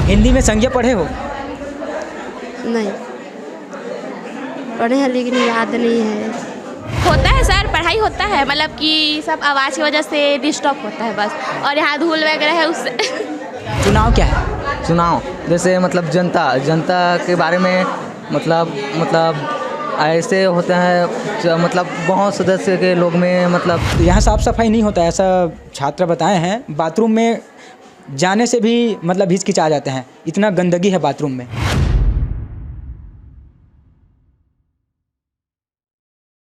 हिंदी में संज्ञा पढ़े हो? नहीं पढ़े हैं लेकिन याद नहीं है। होता है सर, पढ़ाई होता है, मतलब कि सब आवाज़ की वजह से डिस्टर्ब होता है बस, और यहाँ धूल वगैरह है उससे। चुनाव क्या है? चुनाव जैसे मतलब जनता के बारे में मतलब ऐसे होते हैं मतलब बहुत सदस्य के लोग में मतलब यहाँ साफ़ सफाई नहीं होता है, ऐसा छात्र बताए हैं। बाथरूम में जाने से भी मतलब हिचकिचा जाते हैं, इतना गंदगी है बाथरूम में।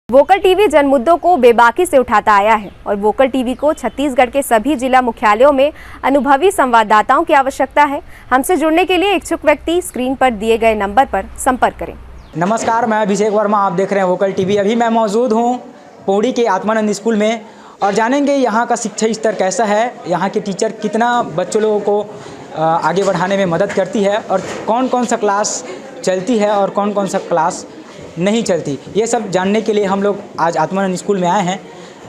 वोकल टीवी जन मुद्दों को बेबाकी से उठाता आया है और वोकल टीवी को छत्तीसगढ़ के सभी जिला मुख्यालयों में अनुभवी संवाददाताओं की आवश्यकता है। हमसे जुड़ने के लिए इच्छुक व्यक्ति स्क्रीन पर दिए गए नंबर पर संपर्क करें। नमस्कार, मैं अभिषेक वर्मा, आप देख रहे हैं वोकल टीवी। अभी मैं मौजूद हूँ पौड़ी के आत्मानंद स्कूल में और जानेंगे यहाँ का शिक्षा स्तर कैसा है, यहाँ के टीचर कितना बच्चों लोगों को आगे बढ़ाने में मदद करती है और कौन कौन सा क्लास चलती है और कौन कौन सा क्लास नहीं चलती। ये सब जानने के लिए हम लोग आज आत्मानंद स्कूल में आए हैं।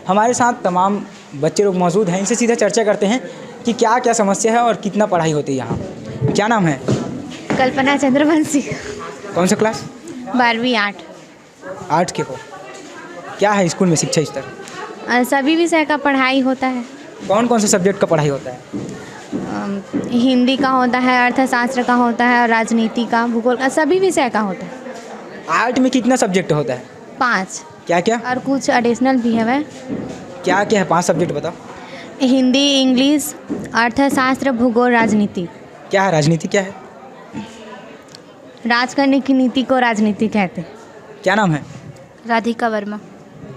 हमारे साथ तमाम बच्चे लोग मौजूद हैं, इनसे सीधा चर्चा करते हैं कि क्या क्या समस्या है और कितना पढ़ाई होती है यहाँ। क्या नाम है? कल्पना चंद्रवंशी। कौन सा क्लास? 12वीं 8 के हो। क्या है स्कूल में शिक्षा स्तर? सभी विषय का पढ़ाई होता है। कौन कौन से सब्जेक्ट का पढ़ाई होता है? हिंदी का होता है, अर्थशास्त्र का होता है, और राजनीति का, भूगोल का, सभी विषय का होता है। आर्ट में कितना सब्जेक्ट होता है? 5। क्या क्या? और कुछ एडिशनल भी है वह। क्या क्या है? 5 सब्जेक्ट बताओ। हिंदी, इंग्लिश, अर्थशास्त्र, भूगोल, राजनीति। क्या है राजनीति? क्या है? राज करने की नीति को राजनीति कहते हैं। क्या नाम है? राधिका वर्मा।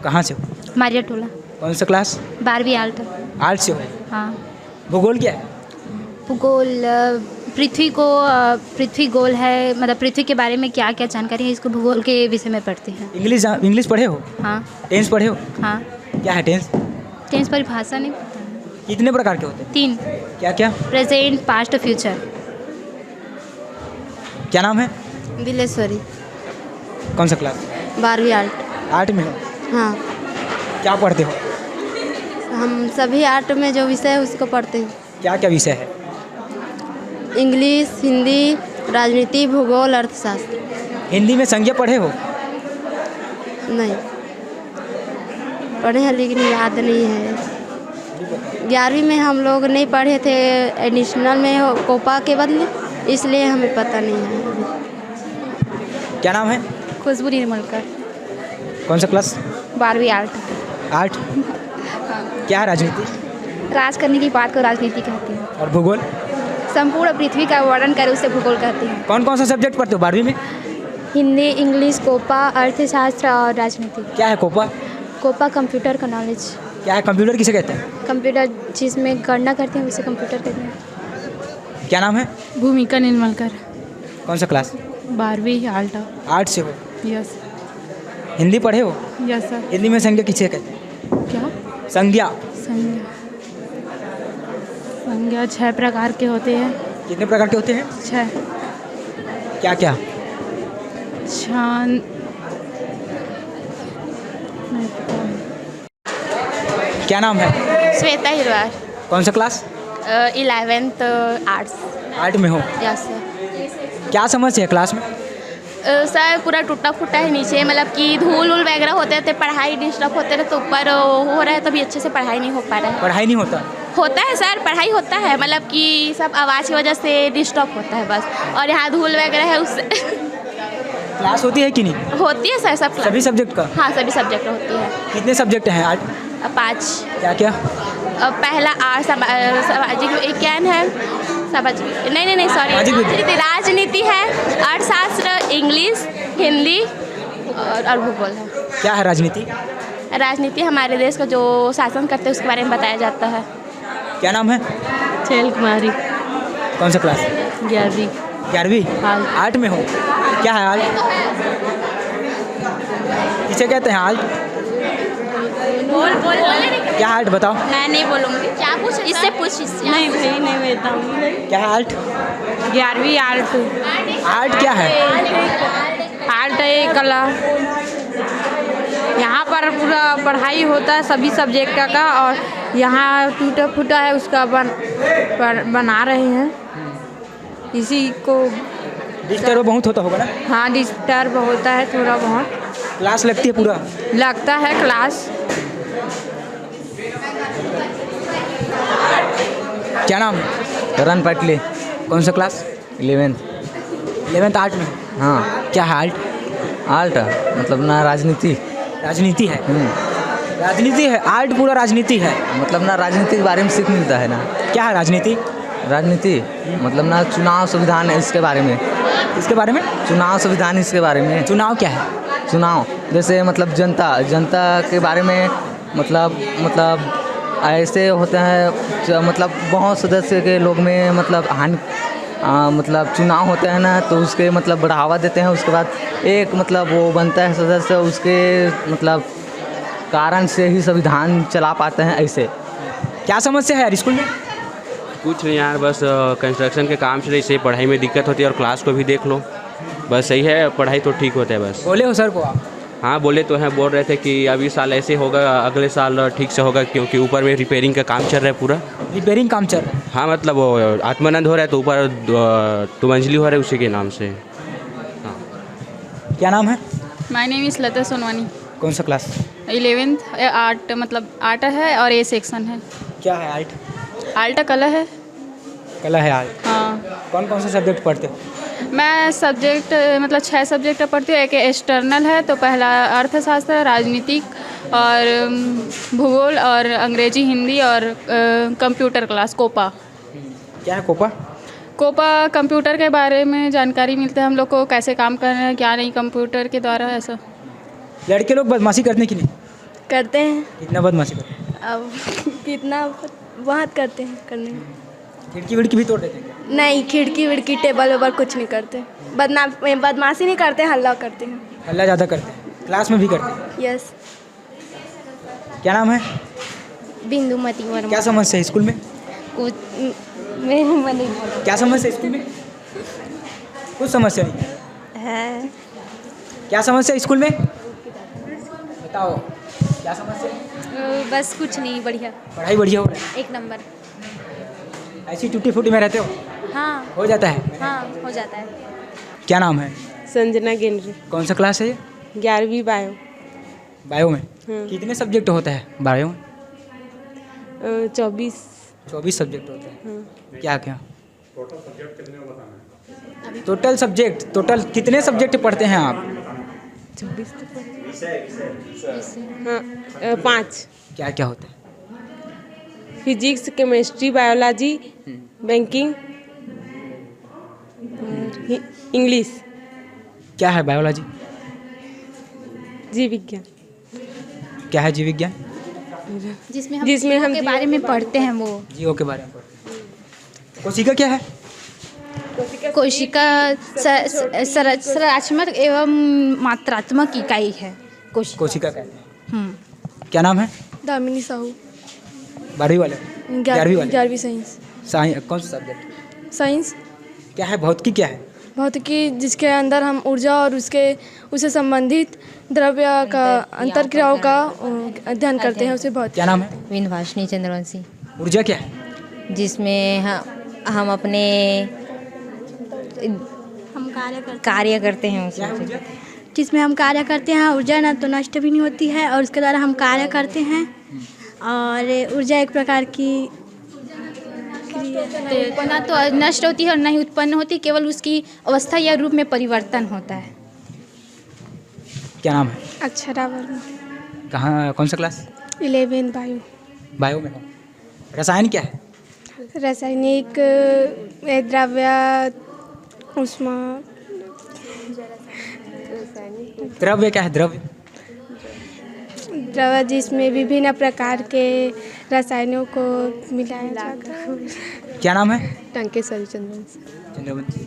कहाँ से हो? मारिया टोला। कौन सा क्लास? 12वीं आर्ट। आर्ट से हो। हाँ। भूगोल क्या है? भूगोल पृथ्वी गोल है, मतलब पृथ्वी के बारे में क्या क्या जानकारी है, इसको भूगोल के विषय में पढ़ते हैं। इंग्लिश पढ़े हो? हाँ। टेंस पढ़े हो? हाँ। क्या है टेंस? टेंस परिभाषा नहीं पता है। कितने प्रकार के होते हैं? 3। क्या क्या? Present, past, future. क्या नाम है? बिलेश्वरी। कौन सा क्लास? 12वीं आर्ट। आर्ट में हो? हाँ। क्या पढ़ते हो? हम सभी आर्ट में जो विषय है उसको पढ़ते हैं। क्या क्या विषय है? इंग्लिश, हिंदी, राजनीति, भूगोल, अर्थशास्त्र। हिंदी में संज्ञा पढ़े हो? नहीं पढ़े हैं लेकिन याद नहीं है। 11वीं में हम लोग नहीं पढ़े थे, एडिशनल में कोपा के बदले, इसलिए हमें पता नहीं है अभी। क्या नाम है? खुशबू निर्मलकर। कौन सा क्लास? 12वीं आर्ट। आर्ट। क्या है राजनीति? राज करने की बात को राजनीति कहते हैं। और भूगोल? संपूर्ण पृथ्वी का वर्णन करे उसे भूगोल कहते हैं। कौन कौन सा सब्जेक्ट पढ़ते हो 12वीं में? हिंदी, इंग्लिश, कोपा, अर्थशास्त्र और राजनीति। क्या है कोपा? कोपा कंप्यूटर का नॉलेज। क्या है कंप्यूटर किसे कहते हैं? कंप्यूटर जिसमें गणना करते हैं उसे कंप्यूटर कहते हैं। क्या नाम है? भूमिका निर्मलकर। कौन सा क्लास? 12वीं आर्ट। आर्ट से हो? यस। हिंदी पढ़े हो? Yes sir. हिंदी में संज्ञा किसे कहते हैं? क्या? संज्ञा। संज्ञा 6 प्रकार के होते हैं। कितने प्रकार के होते हैं? 6। क्या क्या? छान। क्या नाम है? श्वेता हिरवार। कौन सा क्लास? 11th arts. आर्ट में हो? Yes sir. क्या समस्या है क्लास में? सर पूरा टूटा फूटा है नीचे, मतलब कि धूल वूल वगैरह होते थे, पढ़ाई डिस्टर्ब होते रहे, तो ऊपर हो रहा है, तभी अच्छे से पढ़ाई नहीं हो पा रहा है। पढ़ाई नहीं होता? होता है सर, पढ़ाई होता है, मतलब कि सब आवाज़ की वजह से डिस्टर्ब होता है बस, और यहाँ धूल वगैरह है उससे। क्लास होती है कि नहीं? होती है सर, सब सभी सब्जेक्ट का? हाँ, सभी सब्जेक्ट होती है। कितने सब्जेक्ट हैं आर्ट? 5। क्या क्या? पहला आर्ट सामाजिक विज्ञान है, नहीं सॉरी, राजनीति है, अर्थशास्त्र, इंग्लिश, हिंदी और भूगोल है। क्या है राजनीति? राजनीति हमारे देश का जो शासन करते हैं उसके बारे में बताया जाता है। क्या नाम है? छैल कुमारी। कौन सा क्लास? 11वीं। 11वीं? आर्ट में हो? क्या है आर्ट? किसे कहते हैं आर्ट? बोल क्या आर्ट बताओ? मैं नहीं बोलूँगी। क्या पूछ? इससे पूछ। नहीं भाई, नहीं बताऊँगी। क्या है आर्ट? 11वीं आर्ट। आर्ट क्या है? आर्ट है कला। यहाँ पर पूरा पढ़ाई होता है सभी सब्जेक्ट का, और यहाँ टूटा फूटा है उसका बना रहे हैं। इसी को डिस्टर्ब बहुत होता होगा ना? हाँ डिस्टर्ब होता है थोड़ा बहुत। क्लास लगती है पूरा? लगता है क्लास। क्या नाम है? करण पाटली। कौन सा क्लास? 11th आर्ट में? हाँ। क्या है आर्ट? आर्ट मतलब ना राजनीति। राजनीति है? राजनीति है, आर्ट पूरा राजनीति है। मतलब ना राजनीति के बारे में सीख मिलता है ना। क्या है राजनीति? राजनीति मतलब ना चुनाव संविधान है इसके बारे में। इसके बारे में? चुनाव संविधान इसके बारे में। चुनाव क्या है? चुनाव जैसे मतलब जनता के बारे में मतलब ऐसे होते हैं मतलब बहुत सदस्य के लोग में मतलब मतलब चुनाव होते हैं ना, तो उसके मतलब बढ़ावा देते हैं। उसके बाद एक मतलब वो बनता है सदस्य, उसके मतलब कारण से ही संविधान चला पाते हैं। ऐसे क्या समस्या है यार स्कूल में? कुछ नहीं यार, बस कंस्ट्रक्शन के काम से इससे पढ़ाई में दिक्कत होती है और क्लास को भी देख लो, बस सही है, पढ़ाई तो ठीक होता है बस। बोले हो सर को आप? हाँ बोले तो हैं, बोल रहे थे कि अभी साल ऐसे होगा, अगले साल ठीक से होगा, क्योंकि ऊपर में रिपेयरिंग का काम चल रहा है पूरा। रिपेयरिंग काम चल रहा है? हाँ मतलब वो आत्मानंद हो रहा है तो ऊपर 2 मंजिली हो रहा है उसी के नाम से। हाँ। क्या नाम है? माय नेम इज़ लता सोनवानी। कौन सा क्लास? 11th आर्ट, मतलब आर्ट है और ए सेक्शन है। क्या है आर्ट? आर्ट कला है। कला है आर्ट। हाँ। कौन कौन से सब्जेक्ट पढ़ते हो? मैं सब्जेक्ट मतलब 6 सब्जेक्ट पढ़ती हूँ। एक एक्सटर्नल है, तो पहला अर्थशास्त्र, राजनीतिक और भूगोल और अंग्रेजी, हिंदी और कंप्यूटर क्लास कोपा। क्या है कोपा? कोपा कंप्यूटर के बारे में जानकारी मिलता है हम लोग को, कैसे काम करना है क्या नहीं कंप्यूटर के द्वारा। ऐसा लड़के लोग बदमाशी करते कि नहीं? करते हैं। कितना बदमाशी करते हैं? अब कितना बहुत करते हैं करने में। खिड़की विड़की भी तोड़ देते हैं? नहीं, खिड़की विड़की टेबल वेबल कुछ नहीं करते। बदमाशी नहीं करते, हल्ला करते हैं। हल्ला ज़्यादा करते हैं? क्लास में भी करते हैं? यस। क्या नाम है? बिंदुमती वर्मा। क्या समस्या है स्कूल में? कुछ मैं क्या समस्या है स्कूल में? कुछ समस्या नहीं है। क्या समस्या है स्कूल में? बताओ क्या समस्या है? बस कुछ नहीं, बढ़िया, पढ़ाई बढ़िया हो रहा है? 1 नंबर। ऐसी टूटी फूटी में रहते हो? हाँ हो जाता है? हाँ हो जाता है। क्या नाम है? संजना गेंद्रे। कौन सा क्लास है ये? 11वीं बायो। बायो में? कितने सब्जेक्ट होता है बायो में? 24 सब्जेक्ट होते हैं। क्या क्या? टोटल कितने सब्जेक्ट पढ़ते हैं आप? 24 हाँ 5। क्या क्या होता है? Physics, chemistry, biology, banking, English. क्या है बायोलॉजी? जीव विज्ञान। क्या है जीव विज्ञान? जिसमें हम के बारे में पढ़ते हैं। वो जीवों के बारे में पढ़ते हैं। कोशिका क्या है? कोशिका संरचनात्मक एवं मात्रात्मक इकाई है। कोशिका कहते हैं। क्या नाम है? दामिनी साहू। 12वीं वाले? 11वीं वाले? 11वीं साइंस। कौन सा सब्जेक्ट? साइंस। क्या है भौतिकी? क्या है भौतिकी? जिसके अंदर हम ऊर्जा और उससे संबंधित द्रव्य का अंतरक्रियाओं का अध्ययन करते हैं, उसे भौतिकी। क्या नाम है? विंध्यवासिनी चंद्रवंशी। ऊर्जा क्या है? जिसमें हम अपने कार्य करते हैं उसमें। जिसमें हम कार्य करते हैं, ऊर्जा ना तो नष्ट भी नहीं होती है और उसके द्वारा हम कार्य करते हैं। और ऊर्जा एक प्रकार की ना तो नष्ट होती है और ना ही उत्पन्न होती, केवल उसकी अवस्था या रूप में परिवर्तन होता है। क्या नाम है? अक्षरा वर्मा। कहाँ, कौन सा क्लास? 11 बायो। बायो में? रसायन क्या है? रासायनिक द्रव्य उष्मा। द्रव्य क्या है? द्रव्य जिसमें विभिन्न प्रकार के रसायनों को मिलाया जाता है। क्या नाम है? टंकेश्वरी चंद्रवंशी। चंद्रवंशी।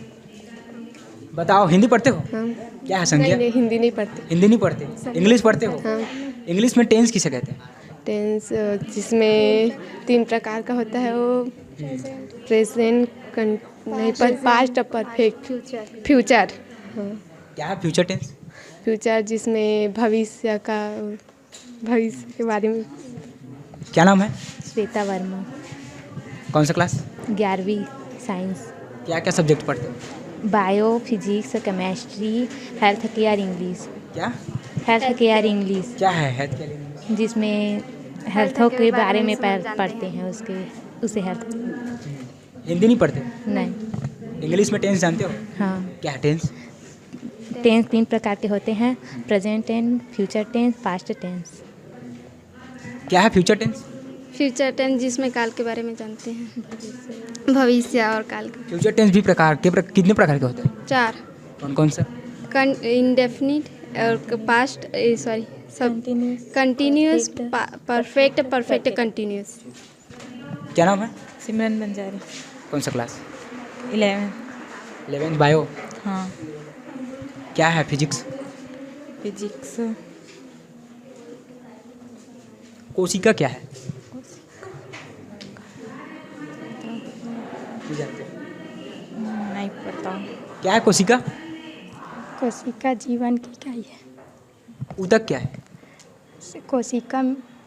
बताओ हिंदी पढ़ते हो? हाँ। क्या है संज्ञा? नहीं, हिंदी नहीं पढ़ते। हिंदी नहीं पढ़ते? इंग्लिश पढ़ते हो? हाँ। इंग्लिश में टेंस किसे कहते हैं? टेंस जिसमें 3 प्रकार का होता है, वो प्रेजेंट, नहीं पर पास्ट और परफेक्ट। फ्यूचर। हाँ। क्या है फ्यूचर टेंस? फ्यूचर जिसमें भविष्य के बारे में। क्या नाम है? श्वेता वर्मा। कौन सा क्लास? 11वीं साइंस। क्या क्या सब्जेक्ट पढ़ते हो? Bio, physics, chemistry, health care, English. क्या हेल्थ केयर इंग्लिश, क्या है हेल्थ केयर इंग्लिश? जिसमें हेल्थ के बारे में पढ़ते हैं, उसे हेल्थ। हिंदी नहीं पढ़ते? नहीं। इंग्लिश में टेंस जानते हो? हाँ। क्या है टेंस? टेंस 3 प्रकार के होते हैं, present tense, future tense, past tense. क्या है फ्यूचर टेंस? फ्यूचर टेंस जिसमें काल के बारे में जानते हैं, भविष्य और काल का। फ्यूचर टेंस भी कितने प्रकार के होते हैं? 4। कौन कौन सा? इंडेफिनिट और पास्ट, सॉरी सब, कंटिन्यूस, परफेक्ट, परफेक्ट कंटिन्यूस। क्या नाम है? सिमरन बंजारी। कौन सा क्लास? 11 बायो। हाँ। क्या है फिजिक्स? फिजिक्स कोशिका क्या है? नहीं जानते? नहीं पता। क्या है कोशिका? कोशिका जीवन की इकाई है। ऊतक क्या है?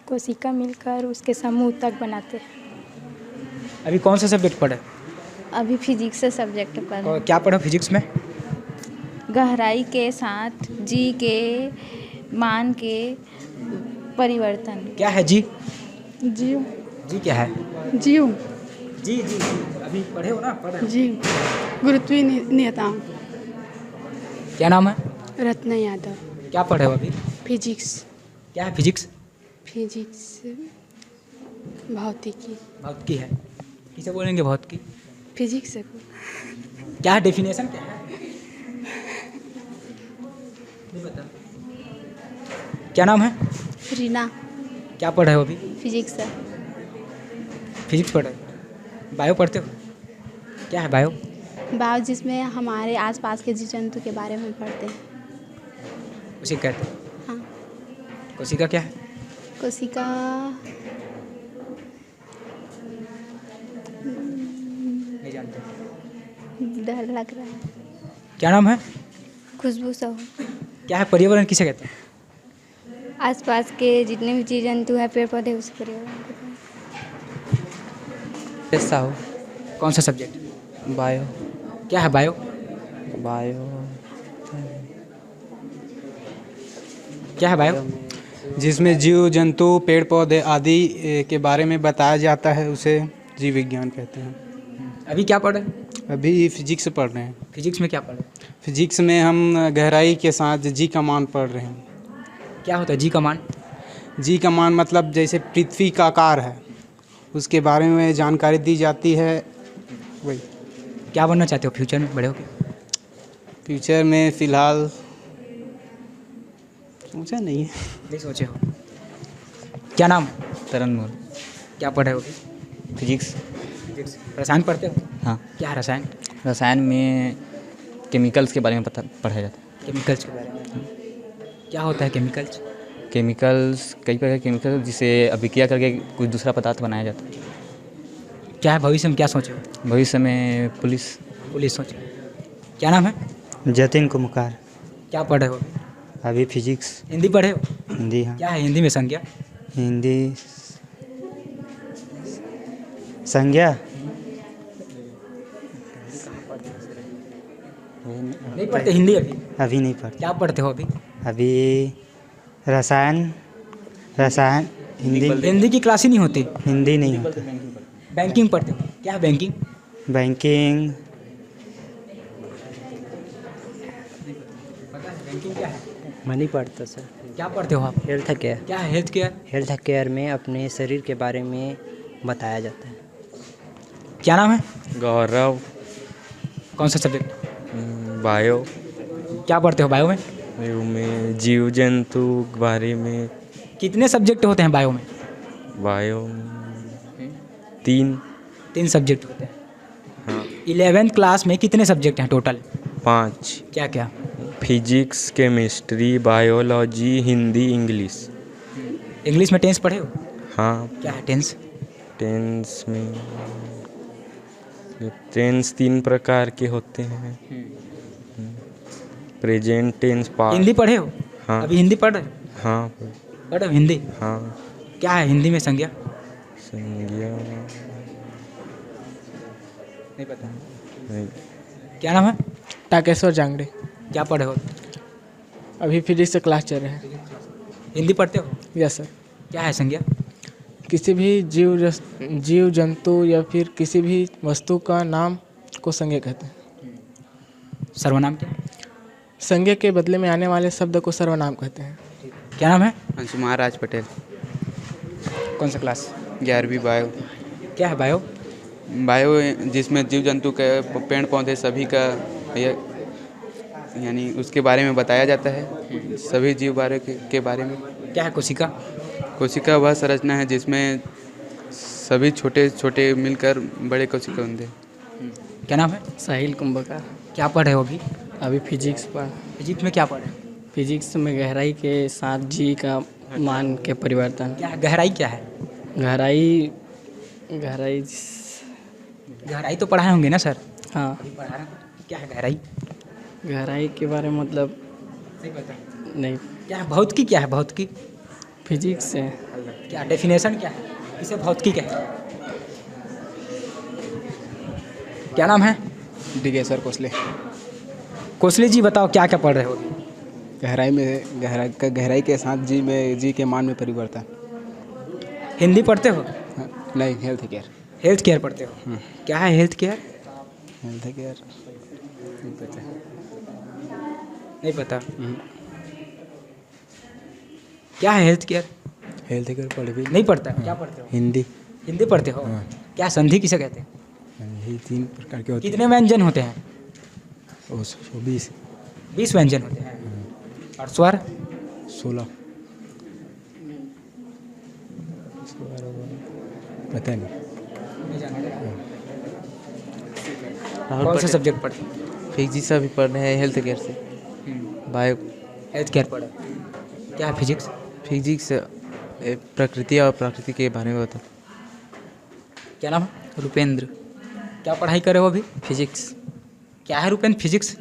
कोशिका मिलकर उसके समूह तक बनाते हैं। अभी कौन सा सब्जेक्ट पढ़े? अभी फिजिक्स से सब्जेक्ट पर और क्या पढ़ा फिजिक्स में? गहराई के साथ जी के मान के परिवर्तन। क्या है जी? जीव। जी क्या है? जीव। जी जी जी अभी पढ़े हो ना? पढ़े हो? जीव गुरुत्वीय नियतांक। क्या नाम है? रत्ना यादव। क्या पढ़े हो अभी? फिजिक्स। क्या है फिजिक्स? फिजिक्स भौतिकी। भौतिकी है। किसे बोलेंगे भौतिकी? फिजिक्स से क्या है डेफिनेशन क्या है? नहीं पता। क्या नाम है? रीना। क्या पढ़े हो अभी? फिजिक्स से। फिजिक्स पढ़े हो? बायो पढ़ते हो? क्या है बायो? बायो जिसमें हमारे आसपास के जीव जंतु के बारे में पढ़ते हैं। उसे कहते हैं? हाँ। कोशिका क्या है? कोशिका नहीं जानते। डर लग रहा है। क्या नाम है? खुशबू साहू। क्या है पर्यावरण किसे कहते हैं? आसपास के जितने भी जीव जंतु हैं, पेड़ पौधे, उसे पर्यावरण कहते हैं। साहू। कौन सा सब्जेक्ट? बायो। क्या है बायो? क्या है बायो? जिसमें जीव जंतु पेड़ पौधे आदि के बारे में बताया जाता है, उसे जीव विज्ञान कहते हैं। अभी क्या पढ़ रहे हैं? अभी फिजिक्स पढ़ रहे हैं। फिजिक्स में क्या पढ़ रहे हैं? फिजिक्स में हम गहराई के साथ जी का मान पढ़ रहे हैं। क्या होता है जी का मान? जी का मान मतलब जैसे पृथ्वी का आकार है, उसके बारे में जानकारी दी जाती है। वही। क्या बनना चाहते हो फ्यूचर में बड़े होके? फ्यूचर में फ़िलहाल सोचा नहीं है। नहीं सोचे हो? क्या नाम? तरन मोर। क्या पढ़े हो? फिजिक्स। फिजिक्स। रसायन पढ़ते हो? हाँ। क्या है रसायन? रसायन में केमिकल्स के बारे में पढ़ाया जाता है। केमिकल्स के बारे में? क्या होता है केमिकल्स? केमिकल्स कई प्रकार के केमिकल जिसे अभिक्रिया करके कुछ दूसरा पदार्थ बनाया जाता है। क्या है भविष्य में क्या सोचे हो? भविष्य में पुलिस सोचे। क्या नाम है? जतिन कुमार। क्या पढ़े हो? अभी फिजिक्स। हिंदी पढ़े हो? हिंदी। हाँ। क्या है हिंदी में संज्ञा? हिंदी संज्ञा नहीं पढ़ते हिंदी अभी? अभी नहीं पढ़ते। क्या पढ़ते हो अभी? अभी रसायन हिंदी की क्लास ही नहीं होती? हिंदी नहीं होता। बैंकिंग पढ़ते हो? क्या है बैंकिंग? बैंकिंग बैंकिंग क्या है? मैं नहीं पढ़ता सर। क्या पढ़ते हो आप? Health care. क्या है हेल्थ केयर? हेल्थ केयर में अपने शरीर के बारे में बताया जाता है। क्या नाम है? गौरव। कौन सा सब्जेक्ट? बायो। क्या पढ़ते हो बायो में? बायो में जीव जंतु के बारे में। कितने सब्जेक्ट होते हैं बायो में? बायो में 3 सब्जेक्ट होते हैं। हाँ। 11th क्लास में कितने सब्जेक्ट हैं टोटल? 5। क्या क्या? Physics, chemistry, biology, Hindi, English. English में टेंस पढ़े हो? हाँ। क्या है टेंस? टेंस में टेंस 3 प्रकार के होते हैं। Present tense, past. हिंदी पढ़े हो? हाँ। अभी हिंदी पढ़ रहे हो? हाँ। पढ़ रहे हो हिंदी? हाँ। क्या है हिंदी में संज्ञा? संज्ञा नहीं पता। क्या नाम है? टाकेश्वर जांगड़े। क्या पढ़े हो? अभी फिजिक्स से क्लास चल रहे हैं। हिंदी पढ़ते हो? Yes sir. क्या है संज्ञा? किसी भी जीव जंतु या फिर किसी भी वस्तु का नाम को संज्ञा कहते हैं। सर्वनाम क्या? संज्ञा के बदले में आने वाले शब्द को सर्वनाम कहते हैं। क्या नाम है? अंशुमान राज पटेल। कौन सा क्लास? 11वीं बायो। क्या है बायो? बायो जिसमें जीव जंतु के पेड़ पौधे सभी का यानी उसके बारे में बताया जाता है, सभी जीव के बारे में। क्या है कोशिका? कोशिका वह संरचना है जिसमें सभी छोटे छोटे मिलकर बड़े कोशिका बनते हैं। क्या नाम है? साहिल कुंभकार। क्या पढ़े हो अभी? अभी फिजिक्स पढ़। फिजिक्स में क्या पढ़े? फिजिक्स में गहराई के साथ जी का मान के परिवर्तन। क्या है गहराई? क्या है गहराई? गहराई तो पढ़ाए होंगे ना सर? हाँ। पढ़ा रहे हैं। क्या है गहराई? गहराई के बारे में मतलब नहीं पता। नहीं। क्या है भौतिकी? क्या है भौतिकी? फिजिक्स से। क्या डेफिनेशन क्या है? इसे भौतिकी कहते हैं। क्या नाम है? डिगेश्वर कोसले। कोसले जी बताओ क्या क्या पढ़ रहे हो? गहराई के साथ जी के मान में परिवर्तन। हिंदी पढ़ते हो? नहीं, हेल्थ केयर। हेल्थ केयर पढ़ते हो? क्या है हेल्थ केयर? हेल्थ केयर नहीं पता। क्या है हेल्थ केयर? हेल्थ केयर पढ़ भी नहीं पढ़ता। क्या पढ़ते हो? हिंदी। हिंदी पढ़ते हो? क्या संधि किसे कहते हैं? यही 3 प्रकार के होते हैं। कितने व्यंजन होते हैं? 20 व्यंजन होते हैं। और स्वर? 16। पता नहीं। कौन सा सब्जेक्ट पढ़ते हैं? फिजिक्स अभी पढ़ रहे हैं हेल्थ केयर से। बायो। हेल्थ केयर पढ़े। क्या है फिजिक्स? फिजिक्स प्रकृति और प्रकृति के बारे में बता। क्या नाम है? रुपेंद्र। क्या पढ़ाई करे हो अभी? फिजिक्स। क्या है रुपेंद्र फिजिक्स?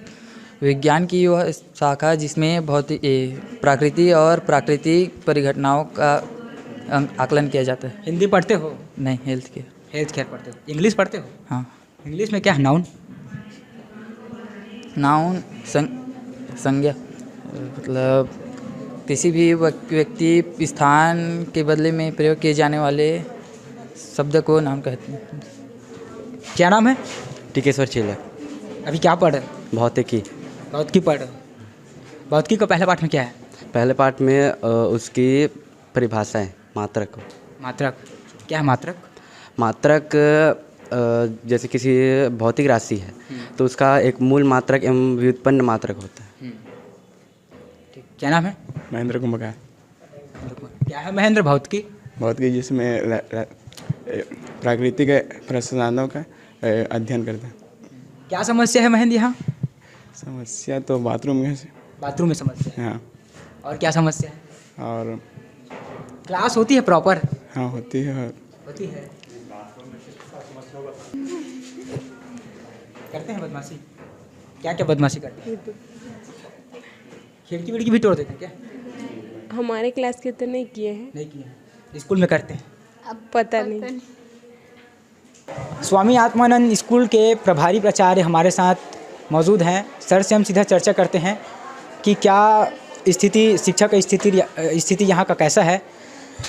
विज्ञान की वह शाखा जिसमें प्रकृति और प्राकृतिक परिघटनाओं का आकलन किया जाता है। हिंदी पढ़ते हो? नहीं, हेल्थ केयर। हेल्थ केयर पढ़ते हो। इंग्लिश पढ़ते हो? हाँ। इंग्लिश में क्या है? नाउन संज्ञा मतलब किसी भी व्यक्ति स्थान के बदले में प्रयोग किए जाने वाले शब्द को नाम कहते हैं। क्या नाम है? टिकेश्वर चिल्ला। अभी क्या पढ़ रहे? भौतिकी। भौतिकी पढ़ रहे? भौतिकी का पहले पाठ में क्या है? पहले पाठ में उसकी परिभाषा है मात्रक। मात्रक क्या है? मात्रक जैसे किसी भौतिक राशि है तो उसका एक मूल मात्रक एवं व्युत्पन्न मात्रक होता है। क्या नाम है? महेंद्र कुंभकार। क्या है महेंद्र? भौतिकी जिसमें प्राकृतिक प्रसाधनों का अध्ययन करते हैं। क्या समस्या है महेंद्र यहाँ? समस्या तो बाथरूम में समस्या है। हाँ। और क्या समस्या है? और क्लास होती है प्रॉपर? हाँ होती है। करते हैं बदमाशी? क्या क्या बदमाशी करते हैं? खिड़की विड़की भी तोड़ देते हैं क्या? हमारे क्लास के तो नहीं किए हैं। नहीं किए। स्कूल में करते हैं? अब पता नहीं। स्वामी आत्मानंद स्कूल के प्रभारी प्राचार्य हमारे साथ मौजूद हैं। सर से हम सीधा चर्चा करते हैं कि क्या शिक्षा का स्थिति यहाँ का कैसा है।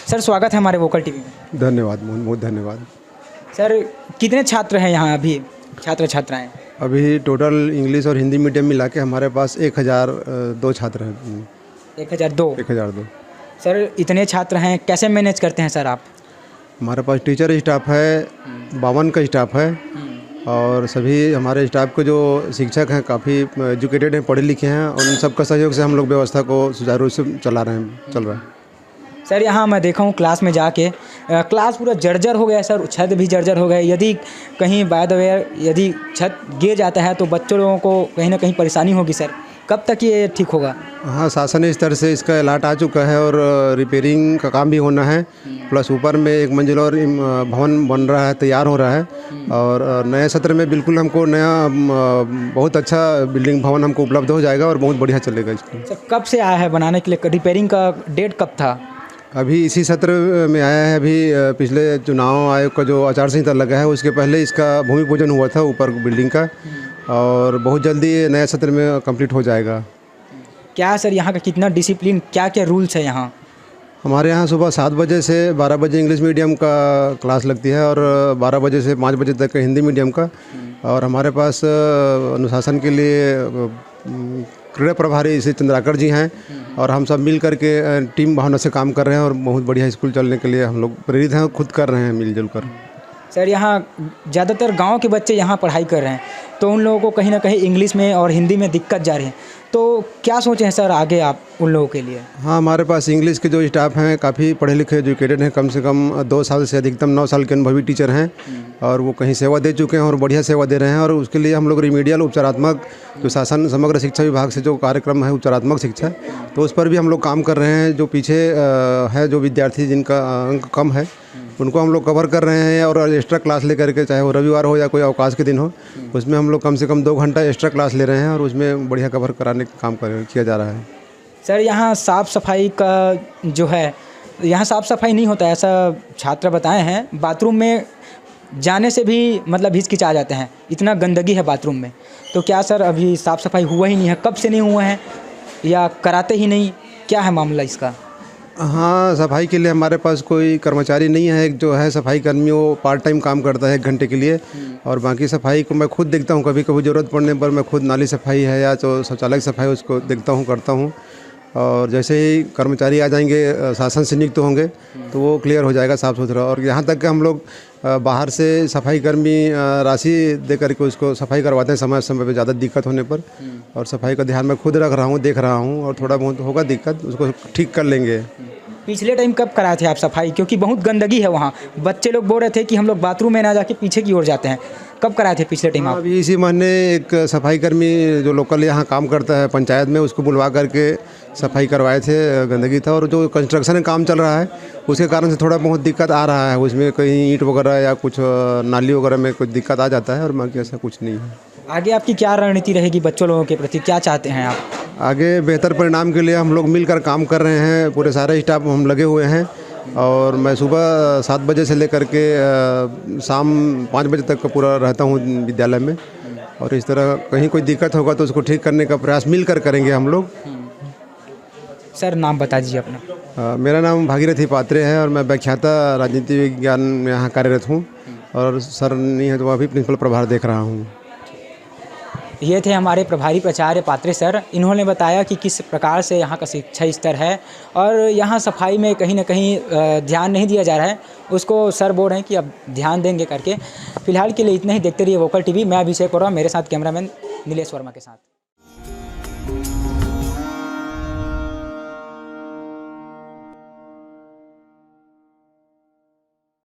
सर स्वागत है हमारे वोकल टीवी में। धन्यवाद, बहुत धन्यवाद। सर कितने छात्र हैं यहाँ अभी? छात्राएँ अभी टोटल इंग्लिश और हिंदी मीडियम मिला के हमारे पास 1002 छात्र हैं। 1002। सर इतने छात्र हैं, कैसे मैनेज करते हैं सर आप? हमारे पास टीचर स्टाफ है 52 का स्टाफ है और सभी हमारे स्टाफ के जो शिक्षक हैं काफ़ी एजुकेटेड हैं, पढ़े लिखे हैं और उन सबका सहयोग से हम लोग व्यवस्था को सुचारू रूप से चल रहा है। सर यहाँ मैं देखा हूँ क्लास में जाके क्लास पूरा जर्जर हो गया सर, छत भी जर्जर हो गया। यदि कहीं बाय द वे यदि छत गिर जाता है तो बच्चों लोगों को कहीं ना कहीं परेशानी होगी सर, कब तक ये ठीक होगा? हाँ, शासन स्तर से इसका अलर्ट आ चुका है और रिपेयरिंग का काम भी होना है। प्लस ऊपर में एक मंजिल और भवन बन रहा है, तैयार हो रहा है और नए सत्र में बिल्कुल हमको नया बहुत अच्छा बिल्डिंग भवन हमको उपलब्ध हो जाएगा और बहुत बढ़िया चलेगा स्कूल। सर कब से आया है बनाने के लिए? रिपेयरिंग का डेट कब था? अभी इसी सत्र में आया है। अभी पिछले चुनाव आयोग का जो आचार संहिता लगा है उसके पहले इसका भूमि पूजन हुआ था ऊपर बिल्डिंग का, और बहुत जल्दी नया सत्र में कंप्लीट हो जाएगा। क्या सर यहाँ का कितना डिसिप्लिन, क्या क्या रूल्स है यहाँ? हमारे यहाँ सुबह 7 बजे से 12 बजे इंग्लिश मीडियम का क्लास लगती है और 12 बजे से 5 बजे तक हिंदी मीडियम का। और हमारे पास अनुशासन के लिए क्रीड़ा प्रभारी श्री चंद्राकर जी हैं और हम सब मिल करके टीम भावना से काम कर रहे हैं और बहुत बढ़िया स्कूल चलने के लिए हम लोग प्रेरित हैं, खुद कर रहे हैं मिलजुल कर। सर यहाँ ज़्यादातर गांव के बच्चे यहाँ पढ़ाई कर रहे हैं, तो उन लोगों को कहीं ना कहीं इंग्लिश में और हिंदी में दिक्कत जा रही है, तो क्या सोचे हैं सर आगे आप उन लोगों के लिए? हाँ, हमारे पास इंग्लिश के जो स्टाफ हैं काफ़ी पढ़े लिखे एजुकेटेड हैं, कम से कम 2 साल से अधिकतम 9 साल के अनुभवी टीचर हैं और वो कहीं सेवा दे चुके हैं और बढ़िया सेवा दे रहे हैं। और उसके लिए हम लोग रिमीडियल उपचारात्मक जो शासन समग्र शिक्षा विभाग से जो कार्यक्रम है उपचारात्मक शिक्षा, तो उस पर भी हम लोग काम कर रहे हैं। जो पीछे है जो विद्यार्थी जिनका अंक कम है उनको हम लोग कवर कर रहे हैं और एक्स्ट्रा क्लास लेकर के, चाहे वो रविवार हो या कोई अवकाश के दिन हो, उसमें हम लोग कम से कम 2 घंटा एक्स्ट्रा क्लास ले रहे हैं और उसमें बढ़िया कवर कराने का काम किया जा रहा है। सर यहाँ साफ़ सफाई का जो है, यहाँ साफ़ सफाई नहीं होता है ऐसा छात्र बताए हैं। बाथरूम में जाने से भी मतलब हिचकिचा जाते हैं, इतना गंदगी है बाथरूम में। तो क्या सर अभी साफ़ सफाई हुआ ही नहीं है? कब से नहीं हुआ है या कराते ही नहीं, क्या है मामला इसका? हाँ, सफाई के लिए हमारे पास कोई कर्मचारी नहीं है। एक जो है सफाई कर्मी वो पार्ट टाइम काम करता है 1 घंटे के लिए, और बाकी सफाई को मैं खुद देखता हूँ। कभी कभी ज़रूरत पड़ने पर मैं खुद नाली सफाई है या तो शौचालय सफाई उसको देखता हूँ, करता हूँ। और जैसे ही कर्मचारी आ जाएंगे शासन से नियुक्त होंगे तो वो क्लियर हो जाएगा साफ़ सुथरा। और यहाँ तक कि हम लोग बाहर से सफाई कर्मी राशि दे करके उसको सफाई करवाते हैं समय समय पे ज़्यादा दिक्कत होने पर। और सफाई का ध्यान मैं खुद रख रहा हूँ, देख रहा हूँ, और थोड़ा बहुत होगा दिक्कत उसको ठीक कर लेंगे। पिछले टाइम कब कराए थे आप सफाई? क्योंकि बहुत गंदगी है वहाँ, बच्चे लोग बोल रहे थे कि हम लोग बाथरूम में ना जाके पीछे की ओर जाते हैं। कब कराए थे पिछले टाइम आप? अभी इसी महीने एक सफाई कर्मी जो लोकल यहाँ काम करता है पंचायत में, उसको बुलवा करके सफाई करवाए थे, गंदगी था। और जो कंस्ट्रक्शन का काम चल रहा है उसके कारण से थोड़ा बहुत दिक्कत आ रहा है, उसमें कहीं ईंट वगैरह या कुछ नाली वगैरह में कुछ दिक्कत आ जाता है, और बाकी ऐसा कुछ नहीं है। आगे आपकी क्या रणनीति रहेगी बच्चों लोगों के प्रति, क्या चाहते हैं आप? आगे बेहतर परिणाम के लिए हम लोग मिलकर काम कर रहे हैं, पूरे सारे स्टाफ हम लगे हुए हैं। और मैं सुबह 7 बजे से लेकर के शाम 5 बजे तक का पूरा रहता हूँ विद्यालय में। और इस तरह कहीं कोई दिक्कत होगा तो उसको ठीक करने का प्रयास मिलकर करेंगे हम लोग। सर नाम बता दीजिए अपना। मेरा नाम भागीरथी पात्रे है और मैं व्याख्याता राजनीति विज्ञान में यहाँ कार्यरत हूँ, और सर नहीं है तो अभी प्रिंसिपल प्रभार देख रहा हूँ। ये थे हमारे प्रभारी प्राचार्य पात्रे सर। इन्होंने बताया कि किस प्रकार से यहाँ का शिक्षा स्तर है और यहाँ सफाई में कहीं ना कहीं ध्यान नहीं दिया जा रहा है, उसको सर बोल रहे हैं कि अब ध्यान देंगे करके। फिलहाल के लिए इतना ही। देखते रहिए वोकल टीवी। मैं अभिषेक वर्मा, मेरे साथ कैमरामैन नीलेश वर्मा के साथ।